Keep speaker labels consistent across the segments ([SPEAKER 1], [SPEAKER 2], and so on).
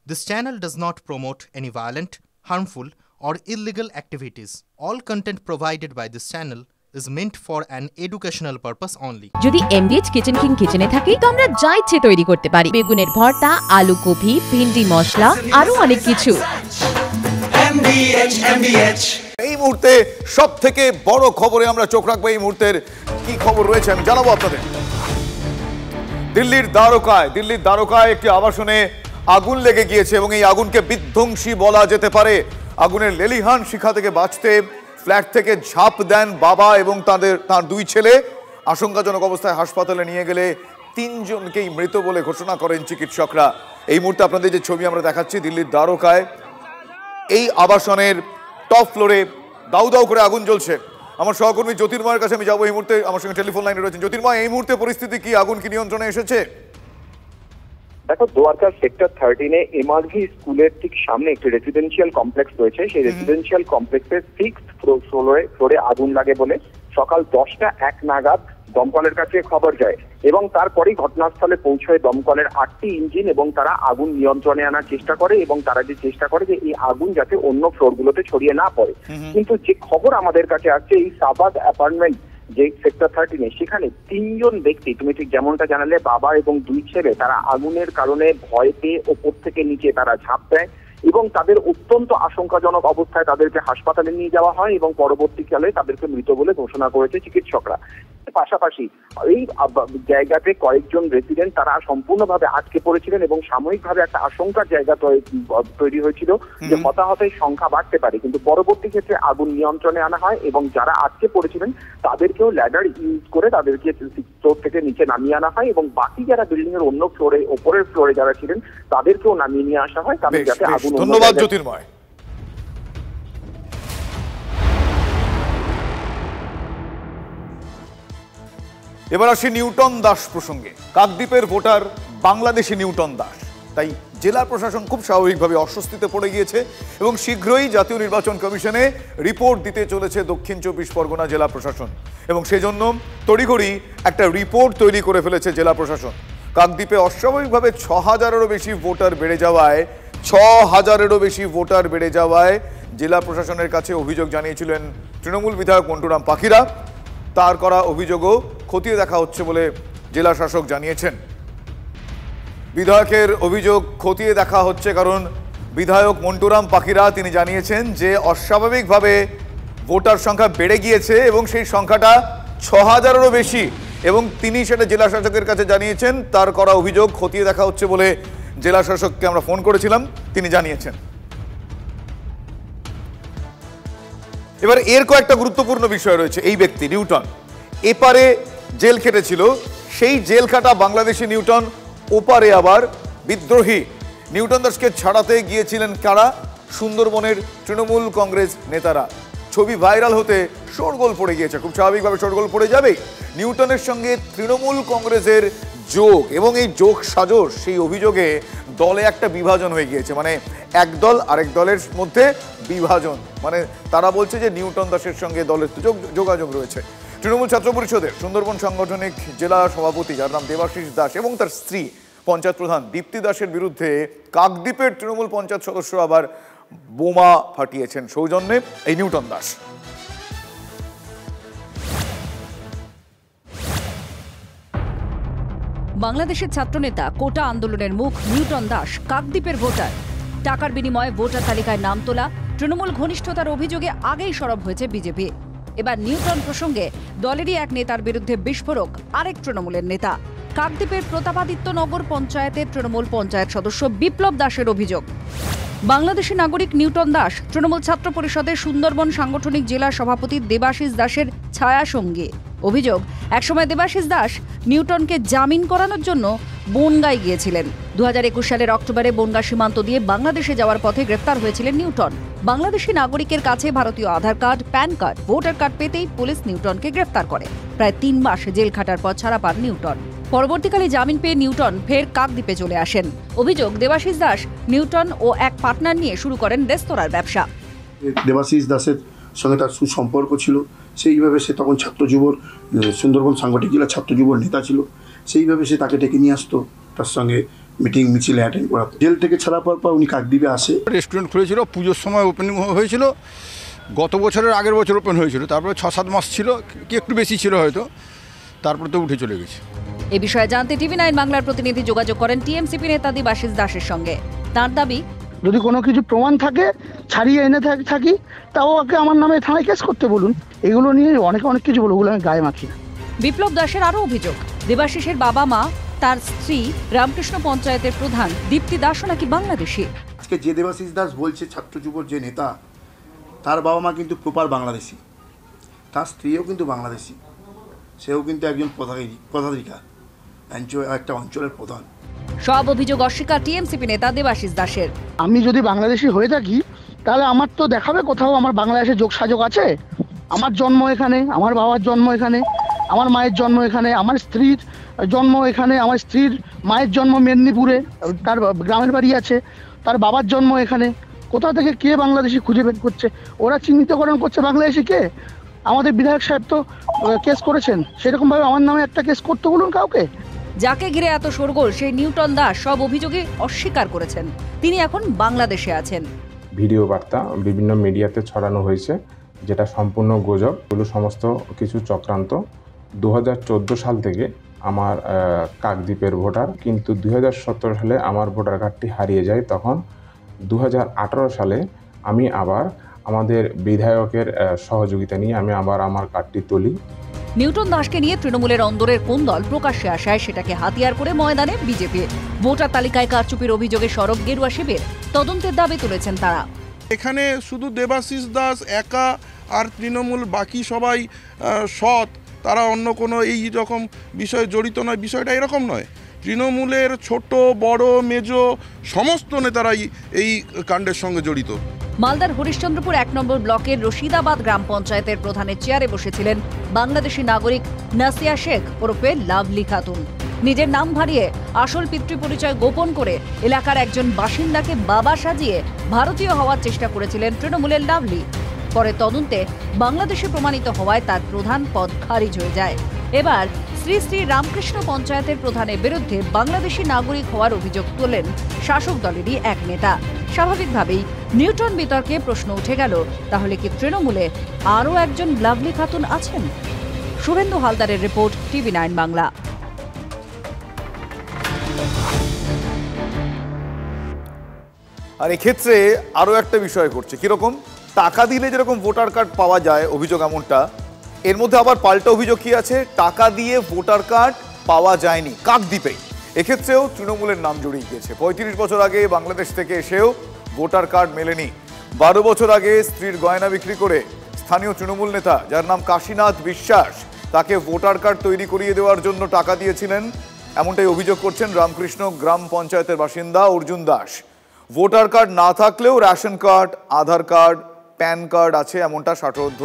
[SPEAKER 1] This channel does not promote any violent, harmful, or illegal activities. All content provided by this channel is meant for an educational purpose only.
[SPEAKER 2] যদি MDH kitchen king কিচেনে থাকি তো আমরা যা ইচ্ছে তৈরি করতে পারি। বেগুনের ভর্তা, আলু কপি, ভিন্ডি মশলা, আরো অনেক কিছু।
[SPEAKER 3] এই মুহূর্তে সবথেকে বড় খবরে আমরা চোখ রাখবো। এই মুহূর্তের কি খবর রয়েছে আমি জানাবো আপনাদের। দিল্লির দ্বারকায় একটি আবাসনে আগুন লেগে গিয়েছে এবং এই আগুনকে বিধ্বংসী বলা যেতে পারে। আগুনের লেলিহান শিখা থেকে বাঁচতে ফ্ল্যাট থেকে ঝাঁপ দেন বাবা এবং তার দুই ছেলে। আশঙ্কাজনক অবস্থায় হাসপাতালে নিয়ে গেলে তিনজনকেই মৃত বলে ঘোষণা করেন চিকিৎসকরা। এই মুহূর্তে আপনাদের যে ছবি আমরা দেখাচ্ছি, দিল্লির দ্বারকায় এই আবাসনের টপ ফ্লোরে দাউ দাউ করে আগুন জ্বলছে। আমার সহকর্মী জ্যোতির্ময়ের কাছে আমি যাবো। এই মুহূর্তে আমার সঙ্গে টেলিফোন লাইনে রয়েছেন জ্যোতির্ময়। এই মুহূর্তে পরিস্থিতি কি, আগুন কি নিয়ন্ত্রণে এসেছে?
[SPEAKER 4] দেখো, দ্বারকার সেক্টর 13-এ এমআরভি স্কুলের ঠিক সামনে একটি রেসিডেন্সিয়াল কমপ্লেক্স রয়েছে। সেই রেসিডেন্সিয়াল কমপ্লেক্সের 6th ফ্লোরে আগুন লাগে বলে সকাল 10টা 1 নাগাদ দমকলের কাছে খবর যায় এবং তারপরেই ঘটনাস্থলে পৌঁছয় দমকলের 8টি ইঞ্জিন এবং তারা আগুন নিয়ন্ত্রণে আনার চেষ্টা করে এবং তারা যে চেষ্টা করে যে এই আগুন যাতে অন্য ফ্লোরগুলোতে ছড়িয়ে না পড়ে। কিন্তু যে খবর আমাদের কাছে আসছে, এই সাবাদ অ্যাপার্টমেন্ট যে সেক্টর 13-এ, সেখানে 3জন ব্যক্তি, তুমি ঠিক যেমনটা জানালে, বাবা এবং দুই ছেলে, তারা আগুনের কারণে ভয় পেয়ে ওপর থেকে নিচে তারা ঝাঁপ দেয় এবং তাদের অত্যন্ত আশঙ্কাজনক অবস্থায় তাদেরকে হাসপাতালে নিয়ে যাওয়া হয় এবং পরবর্তীকালে তাদেরকে মৃত বলে ঘোষণা করেছে চিকিৎসকরা। পাশাপাশি এই জায়গাতে কয়েকজন রেসিডেন্ট তারা সম্পূর্ণভাবে আটকে পড়েছিলেন এবং সাময়িকভাবে একটা আশঙ্কার জায়গা তৈরি হয়েছিল যে হতাহতের সংখ্যা বাড়তে পারে, কিন্তু পরবর্তী ক্ষেত্রে আগুন নিয়ন্ত্রণে আনা হয় এবং যারা আটকে পড়েছিলেন তাদেরকেও ল্যাডার ইউজ করে তাদেরকে ফ্লোর থেকে নিচে নামিয়ে আনা হয় এবং বাকি যারা বিল্ডিং এর অন্য ফ্লোরে, ওপরের ফ্লোরে যারা ছিলেন তাদেরকেও নামিয়ে নিয়ে আসা হয় তাদের যাতে আগুন।
[SPEAKER 3] ধন্যবাদ জ্যোতির্ময়। এবার আসি নিউটন দাস প্রসঙ্গে। কাকদ্বীপের ভোটার বাংলাদেশি নিউটন দাস, তাই জেলা প্রশাসন খুব স্বাভাবিকভাবে অস্বস্তিতে পড়ে গিয়েছে এবং শীঘ্রই জাতীয় নির্বাচন কমিশনে রিপোর্ট দিতে চলেছে দক্ষিণ 24 পরগনা জেলা প্রশাসন এবং সেজন্য তড়িঘড়ি একটা রিপোর্ট তৈরি করে ফেলেছে জেলা প্রশাসন। কাকদ্বীপে অস্বাভাবিকভাবে 6000-এরও বেশি ভোটার বেড়ে যাওয়ায় জেলা প্রশাসনের কাছে অভিযোগ জানিয়েছিলেন তৃণমূল বিধায়ক মন্টুরাম পাখিরা। তার করা অভিযোগও খতিয়ে দেখা হচ্ছে বলে জেলা শাসক জানিয়েছেন। বিধায়কের অভিযোগ খতিয়ে দেখা হচ্ছে কারণ বিধায়ক মন্টুরাম পাখিরা তিনি জানিয়েছেন যে অস্বাভাবিকভাবে ভোটার সংখ্যা বেড়ে গিয়েছে এবং সেই সংখ্যাটা 6000-এরও বেশি এবং তিনি সেটা জেলা শাসকের কাছে জানিয়েছেন। তার করা অভিযোগ খতিয়ে দেখা হচ্ছে বলে জেলা শাসককে আমরা ফোন করেছিলাম, তিনি জানিয়েছেন। এবার এর কয়েকটা গুরুত্বপূর্ণ বিষয় রয়েছে। এই ব্যক্তি নিউটন এপারে জেল খেটেছিল, সেই জেল খাটা বাংলাদেশি নিউটন ওপারে আবার বিদ্রোহী। নিউটন দাসকে ছাড়াতে গিয়েছিলেন কারা? সুন্দরবনের তৃণমূল কংগ্রেস নেতারা। ছবি ভাইরাল হতে শোরগোল পড়ে গিয়েছে, খুব স্বাভাবিকভাবে শোরগোল পড়ে যাবেই। নিউটনের সঙ্গে তৃণমূল কংগ্রেসের যোগ এবং এই যোগ সাজস, সেই অভিযোগে দলে একটা বিভাজন হয়ে গিয়েছে, মানে এক দল আরেক দলের মধ্যে বিভাজন, মানে তারা বলছে যে নিউটন দাসের সঙ্গে দলের যোগাযোগ রয়েছে। তৃণমূল ছাত্র পরিষদের সুন্দরবন সাংগঠনিক জেলা সভাপতি, যার নাম দেবাশিস দাস, এবং তার স্ত্রী পঞ্চায়েত প্রধান দীপ্তি দাসের বিরুদ্ধে কাকদ্বীপের তৃণমূল পঞ্চায়েত সদস্য আবার বোমা ফাটিয়েছেন সৌজন্যে এই নিউটন দাস।
[SPEAKER 5] বাংলাদেশের ছাত্রনেতা, কোটা আন্দোলনের মুখ নিউটন দাস কাকদ্বীপের ভোটার। টাকার বিনিময়ে ভোটার তালিকায় নাম তোলা, তৃণমূল ঘনিষ্ঠতার অভিযোগে আগেই সরব হয়েছে বিজেপি। এবার নিউটন প্রসঙ্গে দলেরই এক নেতার বিরুদ্ধে বিস্ফোরক আরেক তৃণমূলের নেতা। কাকদ্বীপের প্রতাপাদিত্য নগর পঞ্চায়েতের তৃণমূল পঞ্চায়েত সদস্য বিপ্লব দাসের অভিযোগ, বাংলাদেশি নাগরিক নিউটন দাস তৃণমূল ছাত্র পরিষদের সুন্দরবন সাংগঠনিক জেলা সভাপতি দেবাশিস দাসের ছায়া সঙ্গী। অভিযোগ, একসময় দেবাশিস দাস নিউটনকে জামিন করানোর জন্য বনগাঁয় গিয়েছিলেন। 2021 সালের অক্টোবরে বনগাঁ সীমান্ত দিয়ে বাংলাদেশে যাওয়ার পথে গ্রেফতার হয়েছিলেন নিউটন। বাংলাদেশি নাগরিকের কাছে ভারতীয় Aadhaar card, PAN card, voter card পেতেই পুলিশ নিউটনকে গ্রেফতার করে। প্রায় 3 মাস জেল খাটার পর ছাড়া পান নিউটন। পরবর্তীকালে জামিন পেয়ে নিউটন ফের কাকদ্বীপে চলে আসেন। অভিযোগ, দেবাশিস দাস নিউটন ও এক পার্টনার নিয়ে শুরু করেন রেস্তোরাঁর ব্যবসা।
[SPEAKER 6] দেবাশিস দাসের সঙ্গে তার সুসম্পর্ক ছিল, সেইভাবে সে তখন সুন্দরবন সাংগঠনিক জেলা ছাত্র যুবর নেতা ছিল, সেইভাবে সে তাকে ডেকে নিয়ে আসতো, তার সঙ্গে মিটিং মিছিলে অ্যাটেন্ড করা। জেল থেকে ছাড়া পাওয়ার পর উনি কাকদ্বীপে আসে।
[SPEAKER 7] রেস্টুরেন্ট খুলেছিল, পুজোর সময় ওপেনিং হয়েছিল, গত বছরের আগের বছর ওপেন হয়েছিল, তারপরে 6-7 মাস ছিল কি একটু বেশি ছিল হয়তো, তারপরে তো উঠে চলে গেছে।
[SPEAKER 5] এ বিষয়ে জানতে TV9 বাংলার প্রতিনিধি যোগাযোগ করেন টিএমসিপি নেতা দেবাশিস দাসের সঙ্গে। তার দাবি,
[SPEAKER 8] যদি কোনো কিছু প্রমাণ থাকে ছাড়িয়ে এনে থাকি তাও ওকে আমার নামে থানায় কেস করতে বলুন। এগুলো নিয়ে অনেক কিছু বলবো, ওগুলো আমি গায়ে মাখি না।
[SPEAKER 5] বিপ্লব দাসের আরও অভিযোগ, দেবাশিসের বাবা মা, তার স্ত্রী, রামকৃষ্ণ পঞ্চায়েতের প্রধান দীপ্তি দাসও নাকি বাংলাদেশি।
[SPEAKER 6] আজকে যে দেবাশিস দাস বলছে ছাত্র যুবর যে নেতা, তার বাবা মা কিন্তু প্রপার বাংলাদেশি, তার স্ত্রীও কিন্তু বাংলাদেশি, সেও কিন্তু একজন পদাধিকার, একটা অঞ্চলের প্রধান।
[SPEAKER 5] সব অভিযোগ অস্বীকার টিএমসিপি নেতা দেবাশিস দাসের।
[SPEAKER 8] আমি যদি বাংলাদেশি হয়ে থাকি তাহলে আমার তো দেখাবে কোথাও আমার বাংলাদেশের যোগসাযোগ আছে। আমার জন্ম এখানে, আমার বাবার জন্ম এখানে, আমার মায়ের জন্ম এখানে, আমার স্ত্রীর জন্ম এখানে, আমার স্ত্রীর মায়ের জন্ম মেদিনীপুরে, তার গ্রামের বাড়ি আছে, তার বাবার জন্ম এখানে। কোথা থেকে কে বাংলাদেশি খুঁজে বের করছে? ওরা চিহ্নিতকরণ করছে বাংলাদেশি কে। আমাদের বিধায়ক সাহেব তো কেস করেছেন, সেরকমভাবে আমার নামে একটা কেস করতে বলুন কাউকে।
[SPEAKER 5] যাকে ঘিরে এত শোরগোল সেই নিউটন দাস সব অভিযোগে অস্বীকার করেছেন। তিনি এখন বাংলাদেশে আছেন।
[SPEAKER 9] ভিডিও বার্তা বিভিন্ন মিডিয়াতে ছড়ানো হয়েছে, যেটা সম্পূর্ণ গুজব। এগুলো সমস্ত কিছু চক্রান্ত। 2014 সাল থেকে আমার কাকদ্বীপের ভোটার, কিন্তু 2017 সালে আমার ভোটার কার্ডটি হারিয়ে যায়। তখন 2018 সালে আমি আবার আমাদের বিধায়কের সহযোগিতা নিয়ে আমি আবার আমার কার্ডটি তুলি।
[SPEAKER 5] নিউটন দাসকে নিয়ে তৃণমূলের অন্দরের কোন্দল প্রকাশ্যে আসায় সেটাকে হাতিয়ার করে ময়দানে বিজেপি। ভোটার তালিকায় কারচুপির অভিযোগে সরব গেরুয়া শিবির, তদন্তের দাবি তুলেছেন তারা।
[SPEAKER 10] এখানে শুধু দেবাশিস দাস একা আর তৃণমূল বাকি সবাই সৎ, তারা অন্য কোনো এই রকম বিষয়ে জড়িত নয়, বিষয়টা এরকম নয়। তৃণমূলের ছোট বড় মেজ সমস্ত নেতারাই এই কাণ্ডের সঙ্গে জড়িত।
[SPEAKER 5] মালদার হরিশ্চন্দ্রপুর 1 নম্বর ব্লকের রশিদাবাদ গ্রাম পঞ্চায়েতের প্রধানের চেয়ারে বসেছিলেন বাংলাদেশি নাগরিক নাসিয়া শেখ ওরফে লাভলি খাতুন। নিজের নাম হারিয়ে আসল পিতৃ পরিচয় গোপন করে এলাকার একজন বাসিন্দাকে বাবা সাজিয়ে ভারতীয় হওয়ার চেষ্টা করেছিলেন তৃণমূলের লাভলি। পরে তদন্তে বাংলাদেশে প্রমাণিত হওয়ায় তার প্রধান পদ খারিজ হয়ে যায়। এবার শ্রী শ্রী রামকৃষ্ণ পঞ্চায়েতের প্রধানের বিরুদ্ধে বাংলাদেশি নাগরিক হওয়ার অভিযোগ তোলেন শাসক দলেরই এক নেতা। স্বাভাবিকভাবেই নিউটন বিতর্কে প্রশ্ন উঠে গেল, তাহলে কি তৃণমূলে আরও একজন লাভলি খাতুন আছেন? শুভেন্দু হালদারের রিপোর্ট, TV9 বাংলা।
[SPEAKER 3] আর এক্ষেত্রে আরও একটা বিষয় করছে, কিরকম টাকা দিলে যেরকম ভোটার কার্ড পাওয়া যায়, অভিযোগ এমনটা। এর মধ্যে আবার পাল্টা অভিযোগ কি আছে, টাকা দিয়ে ভোটার কার্ড পাওয়া যায়নি কাকদ্বীপে। এক্ষেত্রেও তৃণমূলের নাম জড়িয়ে গিয়েছে। 35 বছর আগে বাংলাদেশ থেকে এসেও ভোটার কার্ড মেলেনি। 12 বছর আগে স্ত্রীর গয়না বিক্রি করে স্থানীয় তৃণমূল নেতা, যার নাম কাশীনাথ বিশ্বাস, তাকে ভোটার কার্ড তৈরি করিয়ে দেওয়ার জন্য টাকা দিয়েছিলেন, এমনটাই অভিযোগ করছেন রামকৃষ্ণ গ্রাম পঞ্চায়েতের বাসিন্দা অর্জুন দাস। ভোটার কার্ড না থাকলেও রেশন কার্ড, আধার কার্ড, প্যান কার্ড আছে, এমনটা ষাটোর্ধ্ব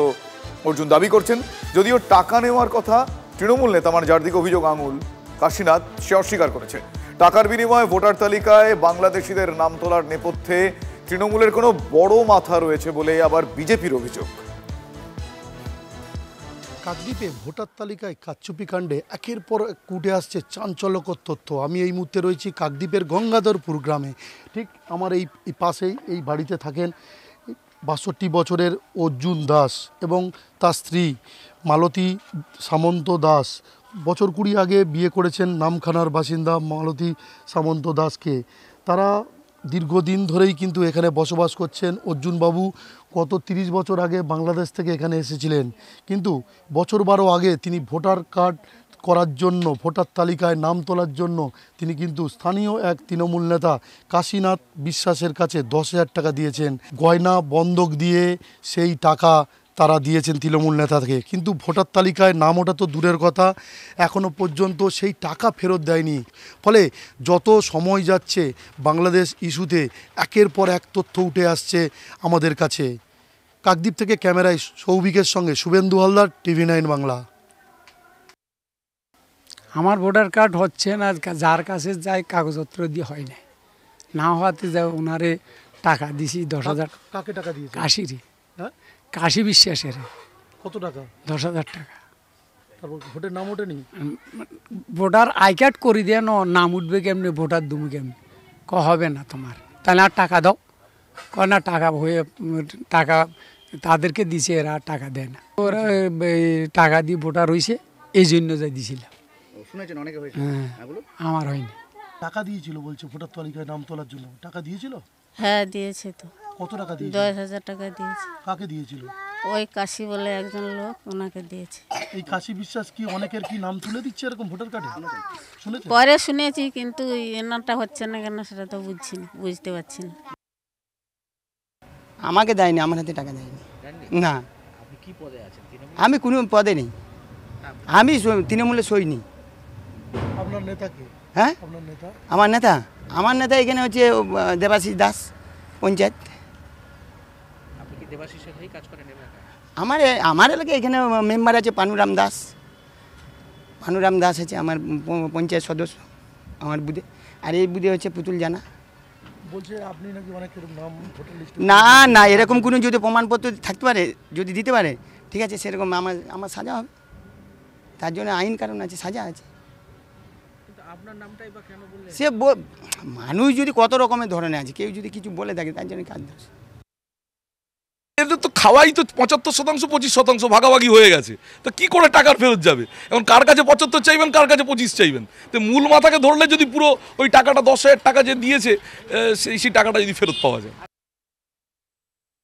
[SPEAKER 3] অর্জুন দাবি করছেন। যদিও টাকা নেওয়ার কথা তৃণমূল নেতা, মানে যার দিকে অভিযোগ আঙুল, কাশীনাথ, সে অস্বীকার করেছে। টাকার বিনিময়ে ভোটার তালিকায় বাংলাদেশিদের নাম তোলার নেপথ্যে তৃণমূলের কোনো বড় মাথা রয়েছে বলে আবার বিজেপির অভিযোগ।
[SPEAKER 11] কাকদ্বীপে ভোটার তালিকায় কারচুপি কাণ্ডে একের পর উঠে আসছে চাঞ্চল্যকর তথ্য। আমি এই মুহূর্তে রয়েছি কাকদ্বীপের গঙ্গাধরপুর গ্রামে। ঠিক আমার এই পাশেই এই বাড়িতে থাকেন 62 বছরের অর্জুন দাস এবং তার স্ত্রী মালতী সামন্ত দাস। বছর 20 আগে বিয়ে করেছেন নামখানার বাসিন্দা মালতী সামন্ত দাসকে। তারা দীর্ঘদিন ধরেই কিন্তু এখানে বসবাস করছেন। অর্জুনবাবু গত 30 বছর আগে বাংলাদেশ থেকে এখানে এসেছিলেন, কিন্তু বছর 12 আগে তিনি ভোটার কার্ড করার জন্য, ভোটার তালিকায় নাম তোলার জন্য তিনি কিন্তু স্থানীয় এক তৃণমূল নেতা কাশীনাথ বিশ্বাসের কাছে 10,000 টাকা দিয়েছেন। গয়না বন্ধক দিয়ে সেই টাকা তারা দিয়েছেন তৃণমূল নেতাকে, কিন্তু ভোটার তালিকায় নাম ওঠা তো দূরের কথা, এখনও পর্যন্ত সেই টাকা ফেরত দেয়নি। ফলে যত সময় যাচ্ছে বাংলাদেশ ইস্যুতে একের পর এক তথ্য উঠে আসছে আমাদের কাছে। কাকদ্বীপ থেকে ক্যামেরায় সৌভিকের সঙ্গে শুভেন্দু হালদার, TV9 বাংলা।
[SPEAKER 12] আমার ভোটার কার্ড হচ্ছে না, যার কাছে যাই কাগজপত্র দিয়ে হয় না হওয়াতে যা ওনারে টাকা দিছি 10,000।
[SPEAKER 11] কাকে টাকা দিয়েছে?
[SPEAKER 12] কাশিরে,
[SPEAKER 11] হ্যাঁ,
[SPEAKER 12] কাশি বিশ্বাসের।
[SPEAKER 11] কত টাকা?
[SPEAKER 12] 10,000 টাকা।
[SPEAKER 11] তারপর ভোটের নাম ওঠেনি?
[SPEAKER 12] ভোটার আই কার্ড করে দিয়ে নাম উঠবে কেমনি, ভোটার দুমু কেমনি, হবে না তোমার, তাহলে আর টাকা দাও, না টাকা হয়ে টাকা তাদেরকে দিছে, এরা টাকা দেয় না, ওরা টাকা দিয়ে ভোটার হয়েছে, এই জন্য যাই দিছিলাম।
[SPEAKER 6] শুনেছেন অনেকে হয়েছে?
[SPEAKER 12] হ্যাঁ, আমার হয়নি।
[SPEAKER 11] টাকা দিয়েছিল বলছে ভোটার তালিকায় নাম তোলার জন্য, টাকা দিয়েছিল?
[SPEAKER 13] হ্যাঁ দিয়েছে তো।
[SPEAKER 11] কত টাকা দিয়েছে?
[SPEAKER 13] 10,000 টাকা দিয়েছে।
[SPEAKER 11] কাকে দিয়েছিল?
[SPEAKER 13] ওই কাশি বলে একজন লোক, ওনাকে দিয়েছে।
[SPEAKER 11] এই কাশি বিশ্বাস কি অনেকের কি নাম তুলে দিচ্ছে এরকম ভোটার কার্ডে? শুনেছেন?
[SPEAKER 13] পরে শুনেছি, কিন্তু এনারটা হচ্ছে না কেন সেটা তো বুঝতে পারছি না।
[SPEAKER 14] আমাকে দেয়নি, আমার হাতে টাকা দেয়নি। না। আপনি কি পদে আছেন? আমি কোনো পদে নেই, আমি তৃণমূলে সইনি।
[SPEAKER 11] আপনার নেতা কে?
[SPEAKER 14] হ্যাঁ,
[SPEAKER 11] আপনার নেতা?
[SPEAKER 14] আমার নেতা এখানে হচ্ছে দেবাশিস দাস, পঞ্চায়েত।
[SPEAKER 15] আপনি কি দেবাশিসের হয়ে কাজ করেন এলাকায়?
[SPEAKER 14] আমার এলাকায় এখানে মেম্বার আছে পানুরাম দাস আছে আমার পঞ্চায়েত সদস্য আমার বুধে, আর এই বুধে হচ্ছে পুতুল জানা।
[SPEAKER 11] বলছে আপনি নাকি অনেকের নাম ভোটার লিস্টে?
[SPEAKER 14] না, এরকম কোনো যদি প্রমাণপত্র থাকতে পারে, যদি দিতে পারে, ঠিক আছে, সেরকম আমার সাজা হবে, তার জন্য আইন কারণ আছে, সাজা আছে।
[SPEAKER 15] আপনার নামটাই বা কেন বললেন?
[SPEAKER 14] সে মানুষ যদি কত রকমের ধরনের আছে, কেউ যদি কিছু বলে থাকে তার জন্য কাজ দোষ।
[SPEAKER 16] এদের তো খাওয়াই তো 75%, 25% ভাগাভাগি হয়ে গেছে, তো কি করে টাকার ফেরত যাবে? এখন কার কাছে 75 চাইবেন, কার কাছে 25 চাইবেন? তো মূল মাথাকে ধরলে যদি পুরো ওই টাকাটা 10,000 টাকা যে দিয়েছে সেই টাকাটা যদি ফেরত পাওয়া যায়।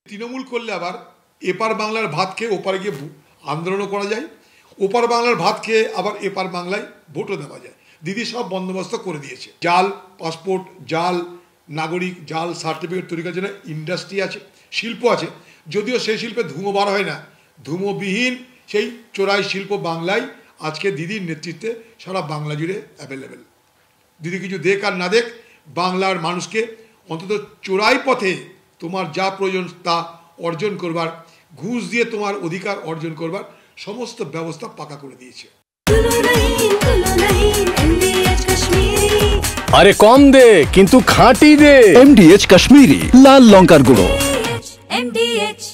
[SPEAKER 17] তৃণমূল করলে আবার এপার বাংলার ভাত খেয়ে ওপারে গিয়ে আন্দোলনও করা যায়, ওপার বাংলার ভাত খেয়ে আবার এপার বাংলায় ভোটও দেওয়া যায়। দিদি সব বন্দোবস্ত করে দিয়েছে। জাল পাসপোর্ট, জাল নাগরিক, জাল সার্টিফিকেট তৈরি করার জন্য ইন্ডাস্ট্রি আছে, শিল্প আছে, যদিও সেই শিল্পে ধুমো বার হয় না, ধুমোবিহীন সেই চোরাই শিল্প বাংলায় আজকে দিদির নেতৃত্বে সারা বাংলা জুড়ে অ্যাভেলেবেল। দিদি কিছু দেখ আর না দেখ, বাংলার মানুষকে অন্তত চোরাই পথে তোমার যা প্রয়োজন তা অর্জন করবার, ঘুষ দিয়ে তোমার অধিকার অর্জন করবার সমস্ত ব্যবস্থা পাকা করে দিয়েছে।
[SPEAKER 18] আরে কম দে কিন্তু খাঁটি দে, MDH কাশ্মীরি লাল লঙ্কার গুঁড়ো।
[SPEAKER 19] MDH